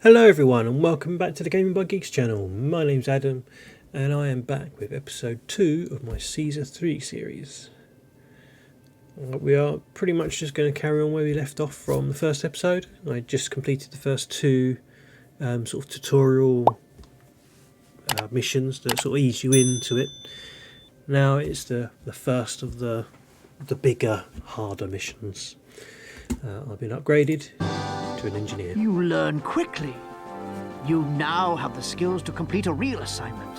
Hello everyone and welcome back to the Gaming by Geeks channel. My name's Adam and I am back with episode 2 of my Caesar 3 series. We are pretty much just going to carry on where we left off from the first episode. I just completed the first two sort of tutorial missions that sort of ease you into it. Now it's the first of the bigger, harder missions. I've been upgraded to an engineer. You learn quickly. You now have the skills to complete a real assignment.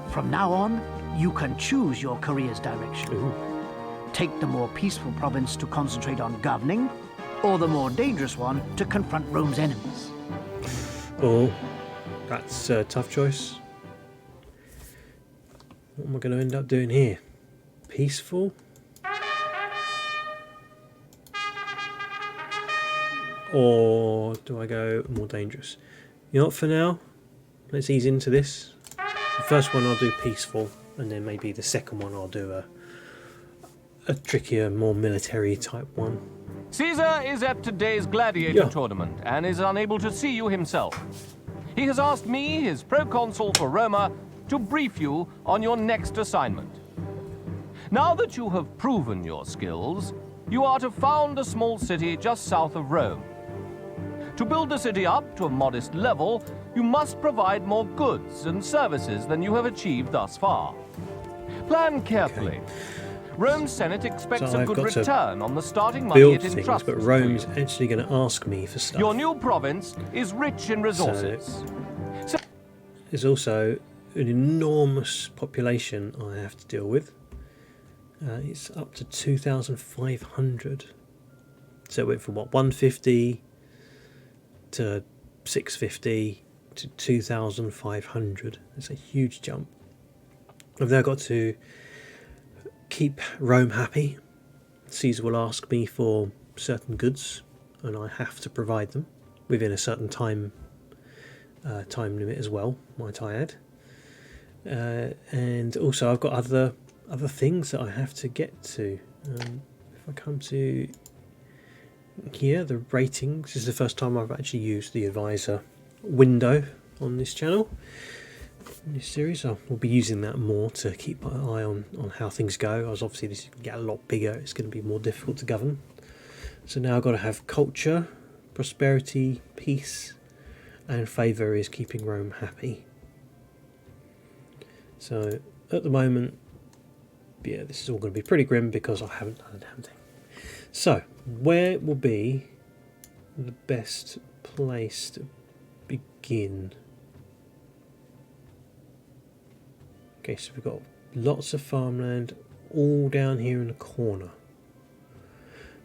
From now on, you can choose your career's direction. Ooh. Take the more peaceful province to concentrate on governing, or the more dangerous one to confront Rome's enemies. Oh, that's a tough choice. What am I going to end up doing here? Peaceful? Or do I go more dangerous? You know what, for now, let's ease into this. The first one I'll do peaceful, and then maybe the second one I'll do a trickier, more military type one. Caesar is at today's gladiator tournament and is unable to see you himself. He has asked me, his proconsul for Roma, to brief you on your next assignment. Now that you have proven your skills, you are to found a small city just south of Rome. To build the city up to a modest level, you must provide more goods and services than you have achieved thus far. Plan carefully. Okay. Rome's Senate expects So a I've good got to return on the starting money build it things, entrusts but to Rome's you. actually going to ask me for stuff. Your new province is rich in resources. There's also an enormous population I have to deal with. It's up to 2,500. So it went from what, 150 to 650 to 2,500. It's a huge jump. I've now got to keep Rome happy. Caesar will ask me for certain goods, and I have to provide them within a certain time limit as well, might I add. And also I've got other things that I have to get to. If I come to here, the ratings, this is the first time I've actually used the advisor window on this channel. In this series, I will be using that more to keep my eye on how things go, as obviously this can get a lot bigger, it's going to be more difficult to govern. So now I've got to have culture, prosperity, peace, and favour is keeping Rome happy. So at the moment, yeah, this is all going to be pretty grim because I haven't done a damn thing. So where will be the best place to begin? Okay, so we've got lots of farmland all down here in the corner.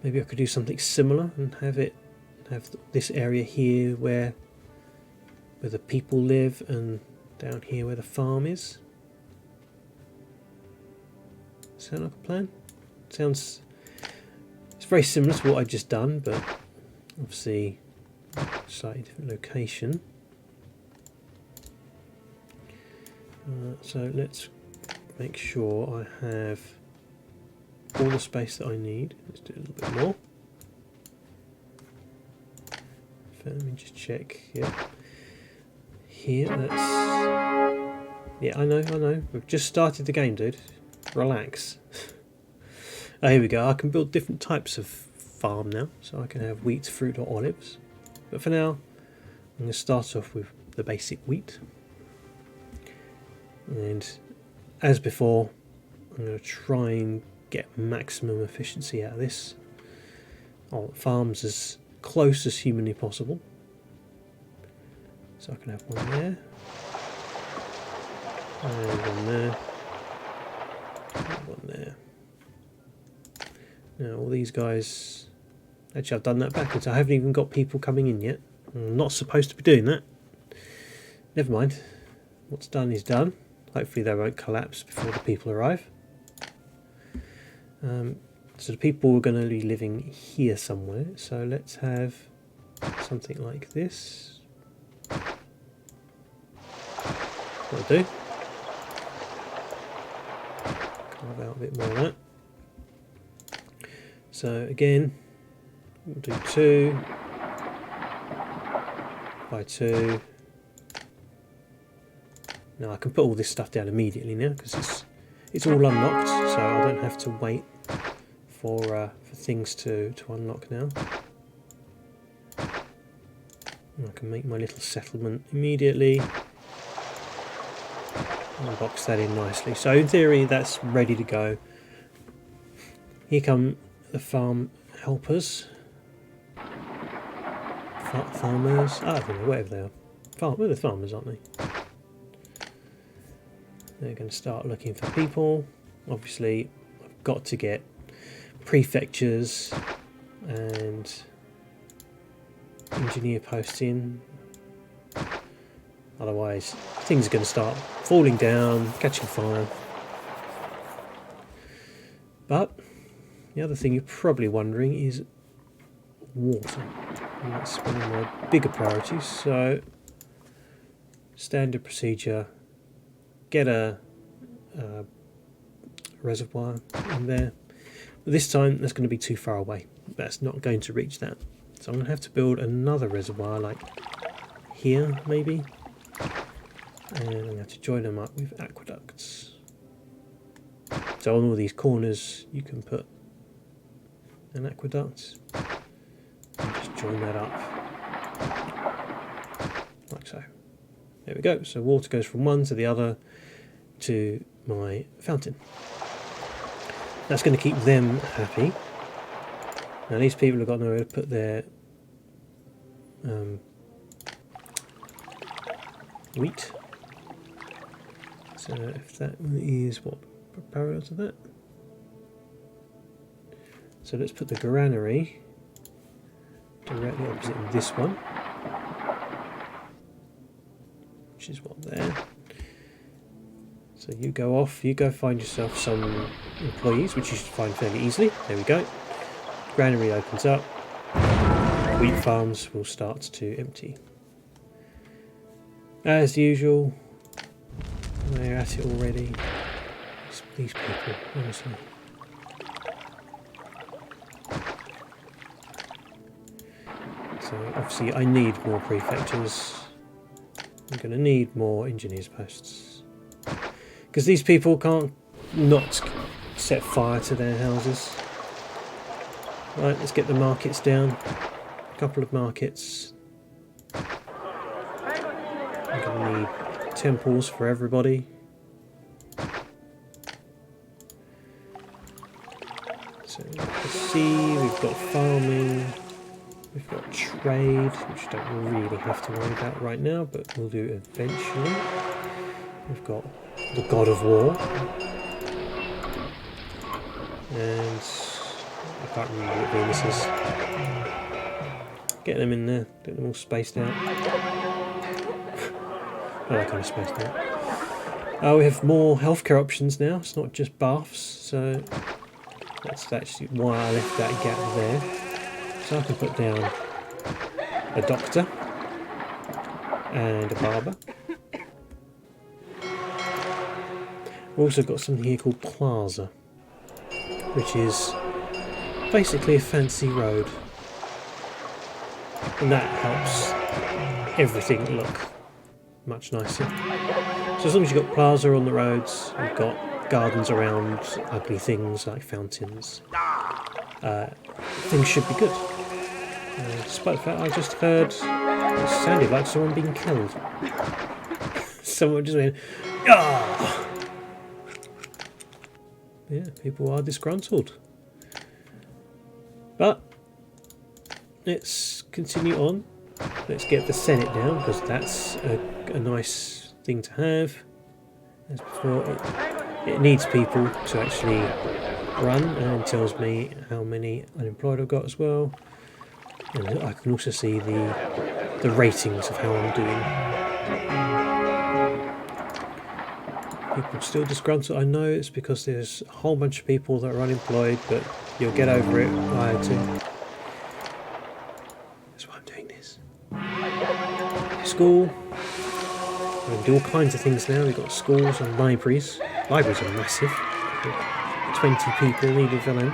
Maybe I could do something similar and have this area here where the people live, and down here where the farm is. Sound like a plan? It's very similar to what I've just done, but obviously slightly different location. So let's make sure I have all the space that I need. Let's do a little bit more. Let me just check. Yeah. Here, yeah, I know. We've just started the game, dude. Relax. Oh, here we go. I can build different types of farm now. So I can have wheat, fruit, or olives. But for now, I'm going to start off with the basic wheat. And as before, I'm going to try and get maximum efficiency out of this. I want farms as close as humanly possible. So I can have one there, and one there, and one there. Now all these guys, actually I've done that backwards. I haven't even got people coming in yet. I'm not supposed to be doing that. Never mind. What's done is done. Hopefully they won't collapse before the people arrive. So the people are going to be living here somewhere. So let's have something like this. That'll do. Carve out a bit more of that. So again, we'll do 2, by 2. Now I can put all this stuff down immediately now because it's all unlocked, so I don't have to wait for things to unlock now. And I can make my little settlement immediately. And box that in nicely. So in theory that's ready to go. Here come the farm helpers. Farmers. I don't know, whatever they are. Well, they're farmers, aren't they? They're going to start looking for people. Obviously, I've got to get prefectures and engineer posts in. Otherwise, things are going to start falling down, catching fire. But the other thing you're probably wondering is water. And that's one of my bigger priorities. So, standard procedure. Get a reservoir in there. But this time that's going to be too far away. That's not going to reach that. So I'm going to have to build another reservoir like here maybe. And I'm going to have to join them up with aqueducts. So on all these corners you can put an aqueduct. And just join that up. Like so. There we go. So water goes from one to the other to my fountain. That's going to keep them happy. Now these people have got nowhere to put their wheat. So if that is what parallel to that. So let's put the granary directly opposite this one, which is what there. So you go off, you go find yourself some employees, which you should find fairly easily. There we go. Granary opens up. Wheat farms will start to empty. As usual, they're at it already. These people, honestly. So obviously I need more prefectures. I'm going to need more engineers posts. Because these people can't not set fire to their houses. Right, let's get the markets down. A couple of markets. I'm going to need temples for everybody. So let's see, we've got farming, we've got trade, which we don't really have to worry about right now, but we'll do eventually. We've got the God of War. And I can't remember what Venus is. Get them in there, get them all spaced out. Oh, that kind of spaced out. We have more healthcare options now, it's not just baths, so that's actually why I left that gap there. So I can put down a doctor and a barber. We've also got something here called Plaza, which is basically a fancy road. And that helps everything look much nicer. So as long as you've got plaza on the roads, you've got gardens around ugly things like fountains, things should be good. Despite the fact I just heard it sounded like someone being killed. Someone just went, ah! Yeah, people are disgruntled. But let's continue on. Let's get the Senate down, because that's a nice thing to have. As before, it needs people to actually run, and tells me how many unemployed I've got as well. And I can also see the ratings of how I'm doing. People still disgruntled. I know it's because there's a whole bunch of people that are unemployed, but you'll get over it. I had to. That's why I'm doing this. School. We can do all kinds of things now. We've got schools and libraries. Libraries are massive. 20 people need a villain.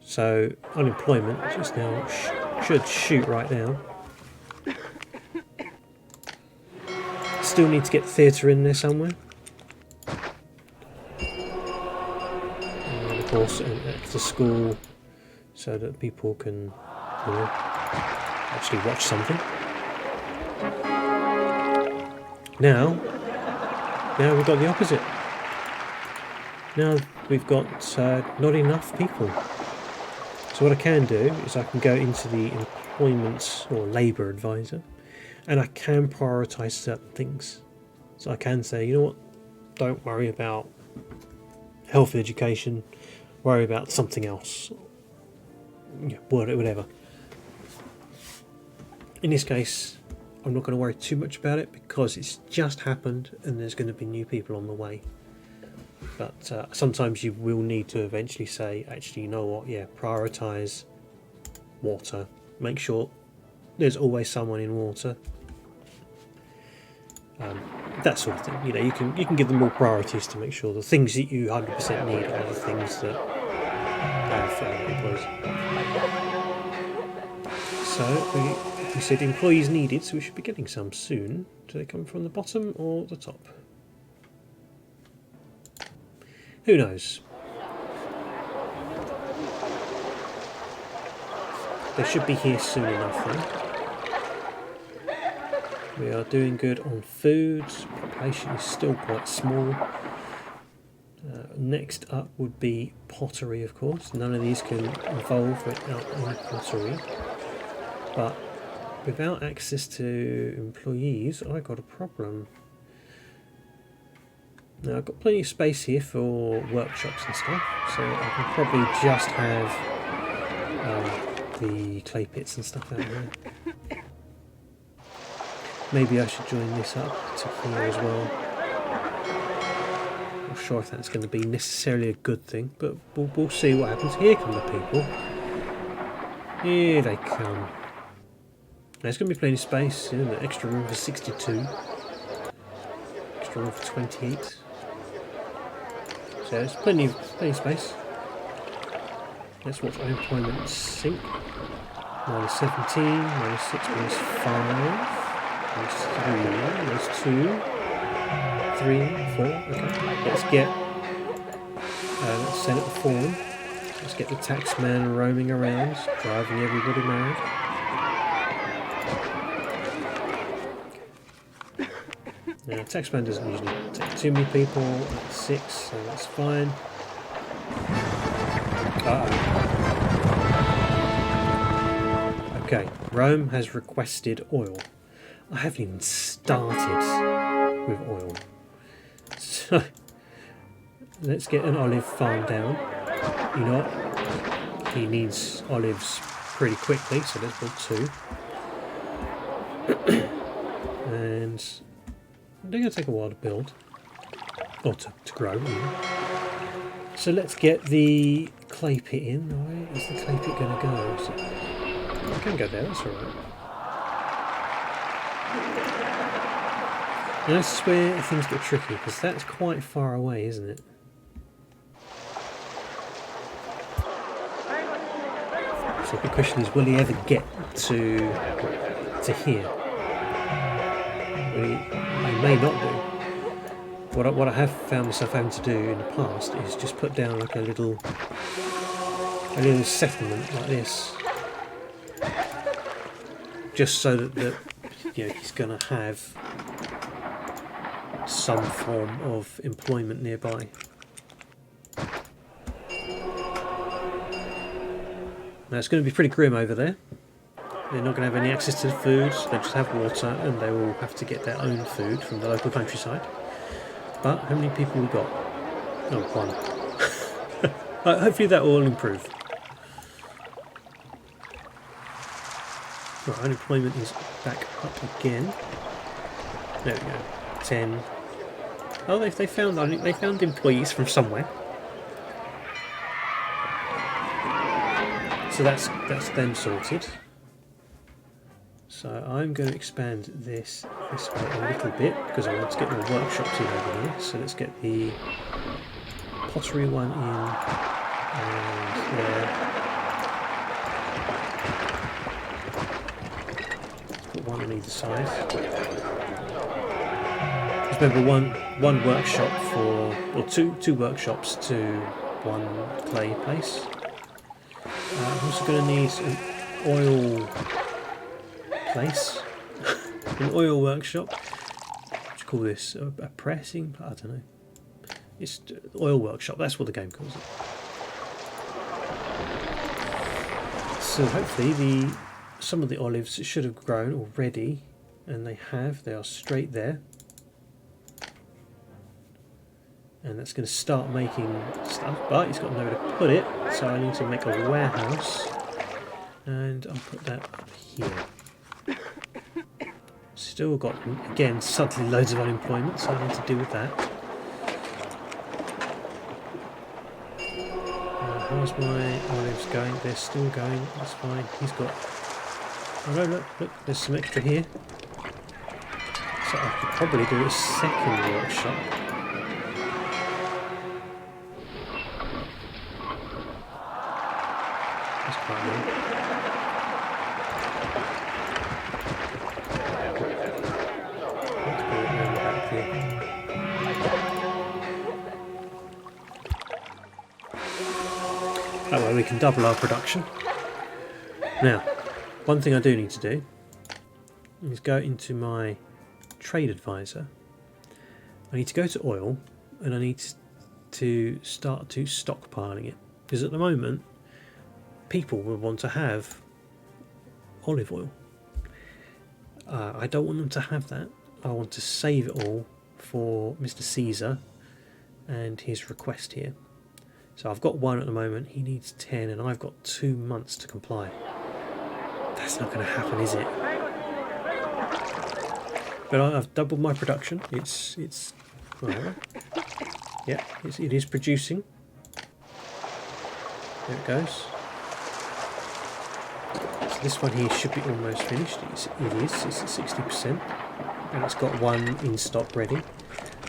So unemployment just now should shoot right now. Still need to get theatre in there somewhere. And of course, an actor school, so that people can, you know, actually watch something. Now we've got the opposite. Now we've got not enough people. So what I can do is I can go into the employment or labour advisor, and I can prioritise certain things. So I can say, you know what, don't worry about health and education, worry about something else. Yeah, whatever. In this case, I'm not going to worry too much about it because it's just happened and there's going to be new people on the way. But sometimes you will need to eventually say, actually, you know what, yeah, prioritise water. Make sure there's always someone in water. That sort of thing. You know, you can give them more priorities to make sure the things that you 100% need are the things that have employees. So we said employees needed, so we should be getting some soon. Do they come from the bottom or the top? Who knows? They should be here soon enough then. We are doing good on food. Population is still quite small. Next up would be pottery, of course. None of these can evolve without any pottery. But without access to employees, I got a problem. Now I've got plenty of space here for workshops and stuff, so I can probably just have the clay pits and stuff out there. Maybe I should join this up to here as well. Not sure if that's going to be necessarily a good thing, but we'll see what happens. Here come the people. Here they come. There's going to be plenty of space. You know, the extra room for 62. Extra room for 28. So there's plenty of space. Let's watch unemployment sink. Minus 17, minus 6, minus 5, minus 3, minus 2, 3, 4. Okay, let's get. Let's send it the form. Let's get the taxman roaming around, driving everybody mad. Now, taxman doesn't usually take too many people. That's 6, so that's fine. Okay, Rome has requested oil. I haven't even started with oil. So, let's get an olive farm down. You know what? He needs olives pretty quickly, so let's build 2. And they're going to take a while to build. Or to grow, you know. So let's get the clay pit in. Where is the clay pit going to go? So, I can go there, that's alright. And this is where things get tricky, because that's quite far away, isn't it? So the question is, will he ever get to here? He may not do. What I have found myself having to do in the past is just put down like a little settlement like this, just so that you know, he's going to have some form of employment nearby. Now it's going to be pretty grim over there. They're not going to have any access to the food, they'll just have water, and they will have to get their own food from the local countryside. But how many people we got? Oh, 1. Hopefully that will improve. Right, unemployment is back up again. There we go. 10. Oh, they found employees from somewhere. So that's them sorted. So I'm going to expand this way a little bit because I want to get more workshops in over here. So let's get the pottery one in and there. Let's put one on either side. remember one workshop or two workshops to one clay place. I'm also going to need an oil place, an oil workshop. What do you call this? A pressing? I don't know. It's oil workshop. That's what the game calls it. So hopefully some of the olives should have grown already, and they have. They are straight there. And that's going to start making stuff, but it's got nowhere to put it, so I need to make a warehouse, and I'll put that up here. Still got, again, suddenly loads of unemployment, so I need to deal with that. How's my olives going? They're still going, that's fine. He's got, oh no, look, there's some extra here. So I could probably do a second workshop. That's quite nice. Let's put it around the back here. That way we can double our production. Now, one thing I do need to do is go into my trade advisor. I need to go to oil, and I need to start to stockpiling it, because at the moment people will want to have olive oil. I don't want them to have that. I want to save it all for Mr. Caesar and his request here. So I've got one at the moment, he needs 10, and I've got 2 months to comply. That's not going to happen, is it? But I've doubled my production. It's yeah, it is producing. There it goes. So this one here should be almost finished. It is. It's at 60%, and it's got one in stock ready.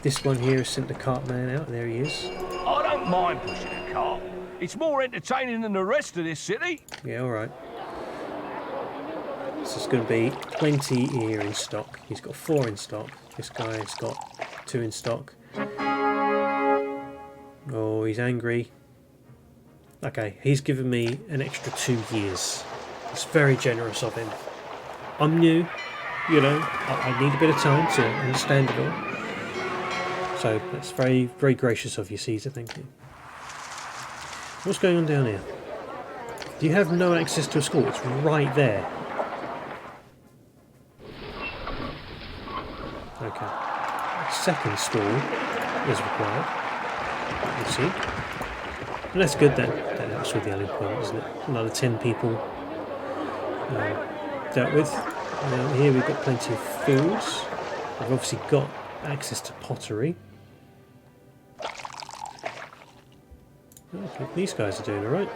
This one here has sent the cart man out. There he is. I don't mind pushing a cart. It's more entertaining than the rest of this city. Yeah, all right. So it's going to be plenty here in stock. He's got 4 in stock. This guy's got 2 in stock. Oh, he's angry. Okay, he's given me an extra 2 years. It's very generous of him. I'm new, you know, I need a bit of time to understand it all. So that's very, very gracious of you, Caesar, thank you. What's going on down here? Do you have no access to a school? It's right there. Okay. A second school is required. You see? And that's good, that helps with the unemployment, isn't it? Another 10 people dealt with. Now here we've got plenty of foods. I've obviously got access to pottery. Okay, these guys are doing alright.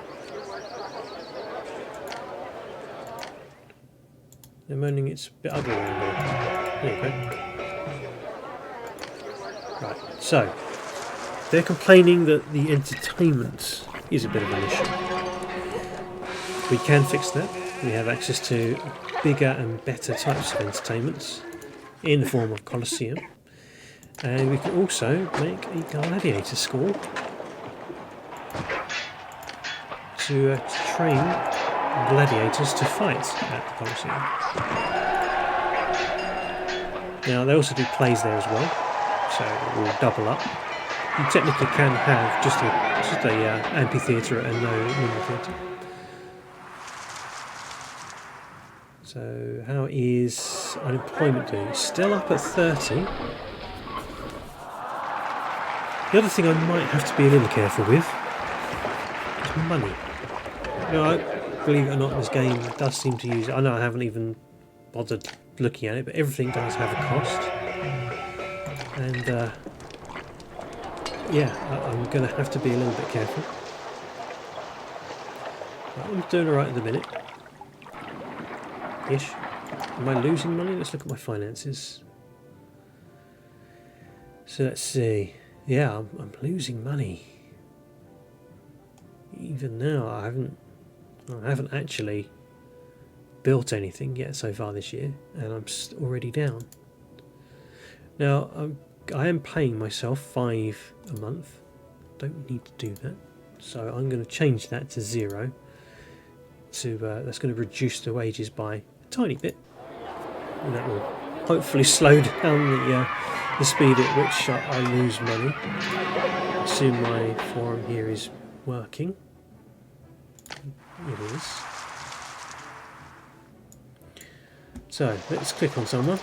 They're moaning it's a bit ugly around here. There you go. Right, so they're complaining that the entertainment is a bit of an issue. We can fix that. We have access to bigger and better types of entertainments in the form of Colosseum, and we can also make a gladiator school to train gladiators to fight at the Colosseum. Now they also do plays there as well, so it will double up. You technically can have just a amphitheatre and no normal theatre. So how is unemployment doing? It's still up at 30. The other thing I might have to be a little careful with is money. You know, believe it or not, this game does seem to use... I know I haven't even bothered looking at it, but everything does have a cost. And yeah, I'm going to have to be a little bit careful. I'm doing alright at the minute. Ish. Am I losing money? Let's look at my finances. So let's see. Yeah, I'm losing money. Even now, I haven't actually built anything yet so far this year, and I'm already down. Now, I'm I am paying myself 5 a month. Don't need to do that. So I'm going to change that to 0. That's going to reduce the wages by a tiny bit. And that will hopefully slow down the speed at which I lose money. I assume my forum here is working. It is. So let's click on someone,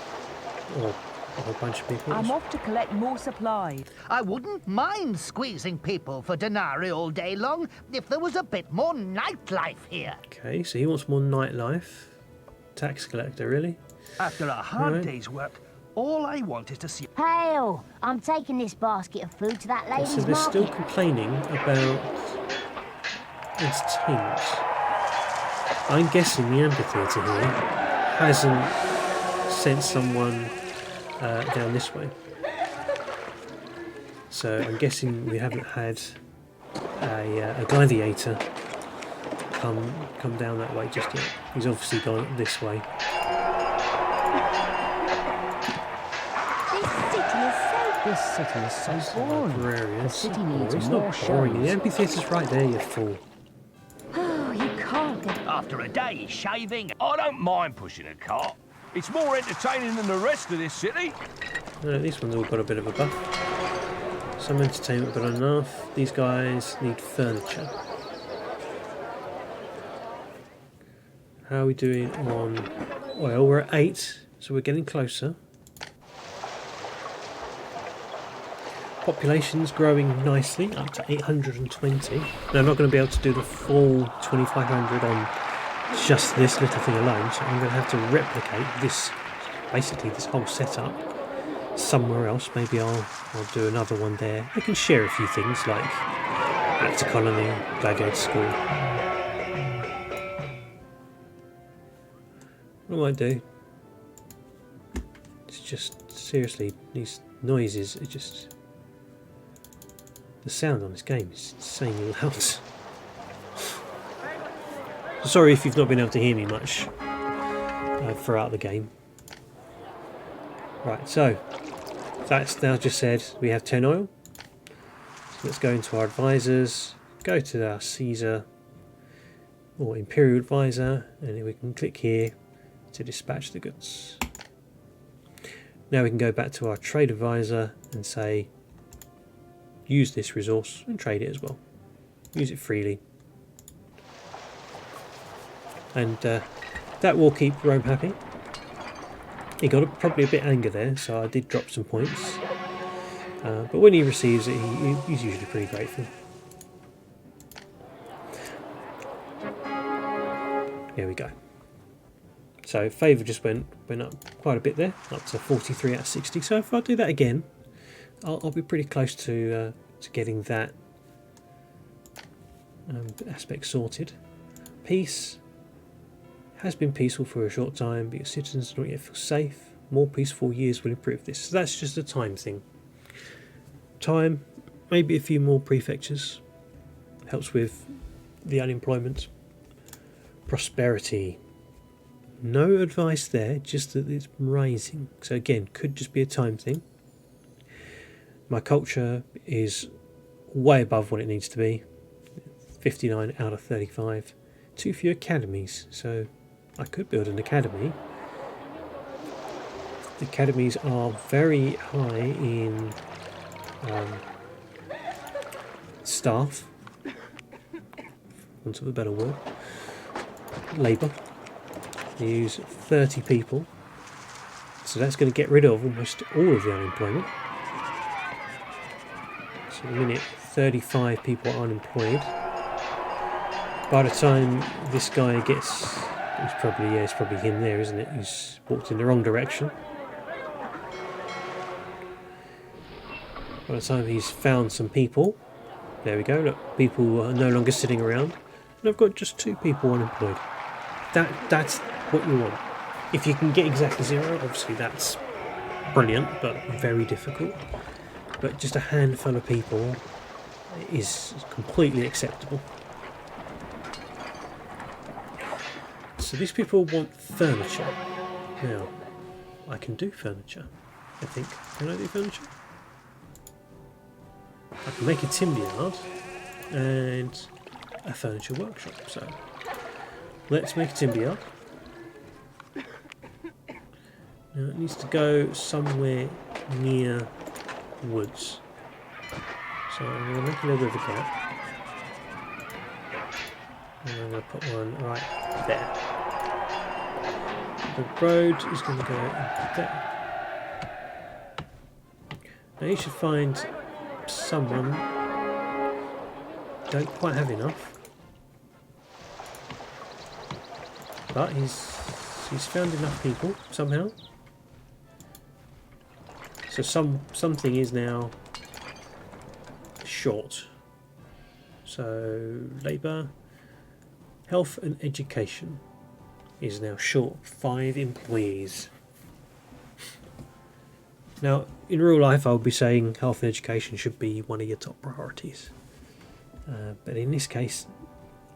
or a whole bunch of people. I'm off to collect more supplies. I wouldn't mind squeezing people for denarii all day long if there was a bit more nightlife here. Okay, so he wants more nightlife. Tax collector, really? After a hard Right. day's work, all I want is to see... Hail! I'm taking this basket of food to that lady's So they're still market. complaining about entertainment. I'm guessing the amphitheatre here hasn't sent someone down this way. So I'm guessing we haven't had a gladiator come down that way just yet. He's obviously gone this way. This city is so boring. Librarian. The city needs it's more not boring. shows. The amphitheatre's right there, you fool. Oh, you can't get... After a day shaving, I don't mind pushing a cart. It's more entertaining than the rest of this city. No, these ones all got a bit of a buff. Some entertainment, but not enough. These guys need furniture. How are we doing on oil? We're at 8, so we're getting closer. Population's growing nicely, up to 820. Now I'm not going to be able to do the full 2,500 on just this little thing alone, so I'm going to have to replicate this, basically this whole setup, somewhere else. Maybe I'll do another one there. I can share a few things like Actor Colony, Gladiator School. What I might do, it's just, seriously, these noises are just... The sound on this game is insanely loud. Sorry if you've not been able to hear me much throughout the game. Right, so that's now just said we have 10 oil. So let's go into our advisors, go to our Caesar or Imperial Advisor, and then we can click here to dispatch the goods. Now we can go back to our Trade Advisor and say use this resource and trade it as well. Use it freely. And that will keep Rome happy. He got probably a bit angry there, so I did drop some points. But when he receives it, he's usually pretty grateful. There we go. So favour just went up quite a bit there, up to 43 out of 60. So if I do that again, I'll be pretty close to getting that aspect sorted. Peace has been peaceful for a short time, but your citizens do not yet feel safe. More peaceful years will improve this. So that's just a time thing. Time, maybe a few more prefectures. Helps with the unemployment. Prosperity. No advice there, just that it's rising. So again, could just be a time thing. My culture is way above what it needs to be. 59 out of 35. Too few academies, so I could build an academy. The academies are very high in staff, for want of a better word, labour. They use 30 people, so that's going to get rid of almost all of the unemployment. So at the minute 35 people are unemployed. By the time this guy gets, it's probably him there, isn't it? He's walked in the wrong direction. By the time he's found some people, there we go, look, people are no longer sitting around, and I've got just 2 people unemployed. That's what you want. If you can get exactly 0, obviously that's brilliant, but very difficult. But just a handful of people is completely acceptable. So these people want furniture. Now, I can do furniture, I think. Can I do furniture? I can make a timber yard and a furniture workshop. So let's make a timber yard. Now it needs to go somewhere near woods. So I'm going to make a little bit of a gap. And I'm going to put one right there. The road is going to go there. Now you should find someone. Don't quite have enough, but he's found enough people somehow. So something is now short. So labour, health and education is now short 5 employees. Now, in real life, I would be saying health and education should be one of your top priorities. But in this case,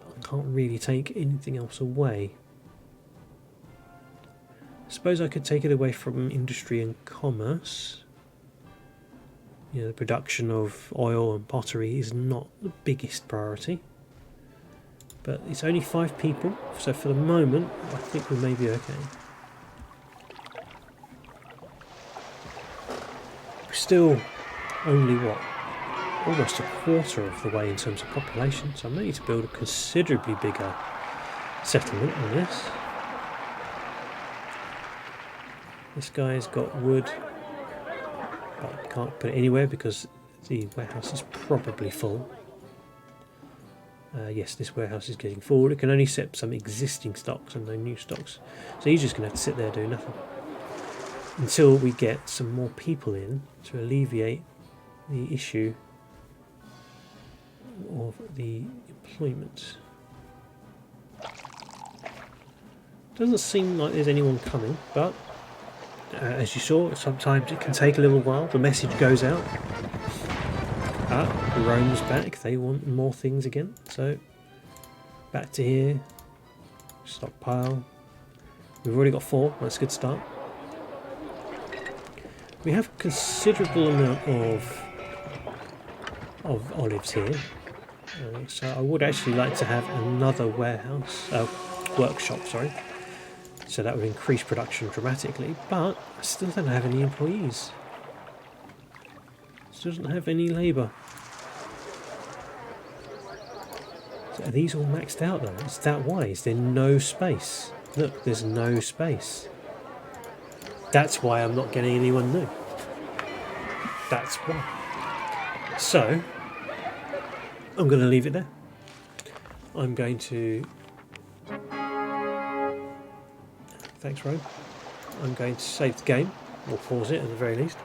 I can't really take anything else away. I suppose I could take it away from industry and commerce. You know, the production of oil and pottery is not the biggest priority. But it's only 5 people, so for the moment, I think we may be okay. We're still only, what, almost a quarter of the way in terms of population, so I may need to build a considerably bigger settlement than this. This guy's got wood, but I can't put it anywhere because the warehouse is probably full. Yes, this warehouse is getting full. It can only accept some existing stocks and no new stocks. So he's just going to have to sit there doing nothing until we get some more people in to alleviate the issue of the employment. Doesn't seem like there's anyone coming, but as you saw, sometimes it can take a little while. The message goes out. Rome's back. They want more things again. So back to here. Stockpile. We've already got 4. That's a good start. We have a considerable amount of olives here. So I would actually like to have another warehouse, workshop, sorry. So that would increase production dramatically, but I still don't have any employees. Still doesn't have any labour. So are these all maxed out though? Is that why? Is there no space? Look, there's no space. That's why I'm not getting anyone new. That's why. So, I'm going to leave it there. I'm going to... Thanks, Rome. I'm going to save the game, or pause it at the very least.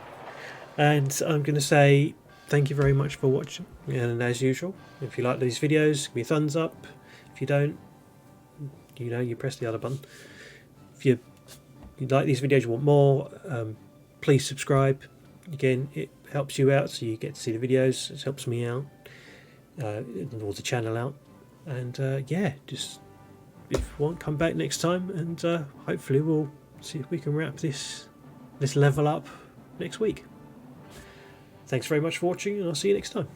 And I'm going to say thank you very much for watching. And as usual, if you like these videos, give me a thumbs up. If you don't, you know, you press the other button. If you like these videos, you want more, please subscribe. Again, it helps you out, so you get to see the videos. It helps me out, or the channel out. And yeah, just if you want, come back next time, and hopefully we'll see if we can wrap this level up next week. Thanks very much for watching, and I'll see you next time.